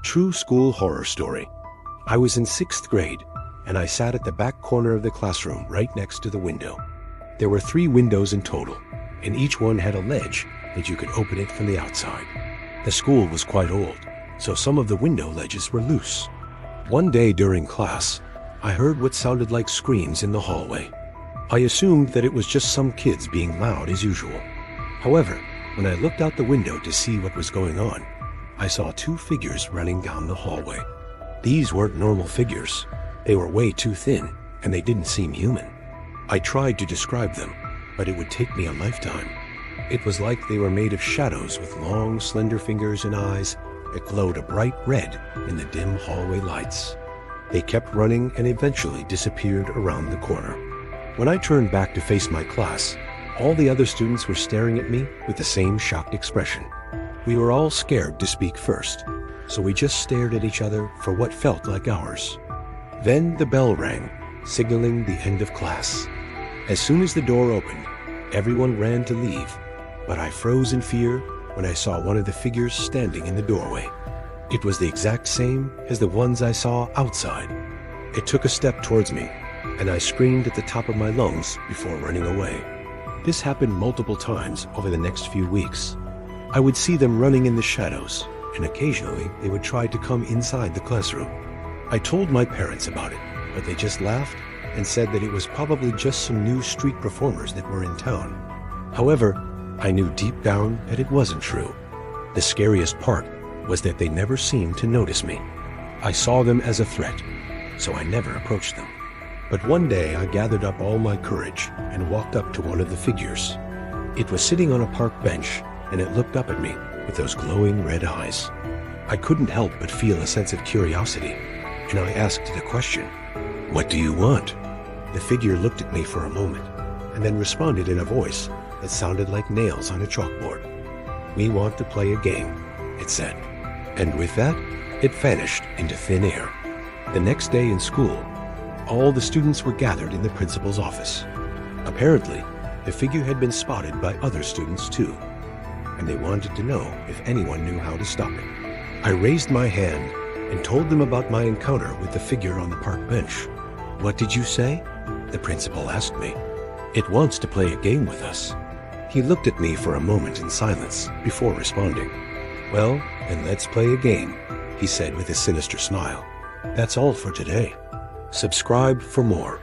True school horror story. I was in 6th grade, and I sat at the back corner of the classroom right next to the window. There were 3 windows in total, and each one had a ledge that you could open it from the outside. The school was quite old, so some of the window ledges were loose. One day during class, I heard what sounded like screams in the hallway. I assumed that it was just some kids being loud as usual. However, when I looked out the window to see what was going on, I saw 2 figures running down the hallway. These weren't normal figures. They were way too thin, and they didn't seem human. I tried to describe them, but it would take me a lifetime. It was like they were made of shadows with long, slender fingers and eyes that glowed a bright red in the dim hallway lights. They kept running and eventually disappeared around the corner. When I turned back to face my class, all the other students were staring at me with the same shocked expression. We were all scared to speak first, so we just stared at each other for what felt like hours. Then the bell rang, signaling the end of class. As soon as the door opened, everyone ran to leave, but I froze in fear when I saw one of the figures standing in the doorway. It was the exact same as the ones I saw outside. It took a step towards me, and I screamed at the top of my lungs before running away. This happened multiple times over the next few weeks. I would see them running in the shadows, and occasionally they would try to come inside the classroom. I told my parents about it, but they just laughed and said that it was probably just some new street performers that were in town. However, I knew deep down that it wasn't true. The scariest part was that they never seemed to notice me. I saw them as a threat, so I never approached them. But one day I gathered up all my courage and walked up to one of the figures. It was sitting on a park bench, and it looked up at me with those glowing red eyes. I couldn't help but feel a sense of curiosity, and I asked it a question. "What do you want?" The figure looked at me for a moment, and then responded in a voice that sounded like nails on a chalkboard. "We want to play a game," it said. And with that, it vanished into thin air. The next day in school, all the students were gathered in the principal's office. Apparently, the figure had been spotted by other students too, and they wanted to know if anyone knew how to stop it. I raised my hand and told them about my encounter with the figure on the park bench. "What did you say?" the principal asked me. "It wants to play a game with us." He looked at me for a moment in silence before responding. "Well, then let's play a game," he said with a sinister smile. "That's all for today. Subscribe for more."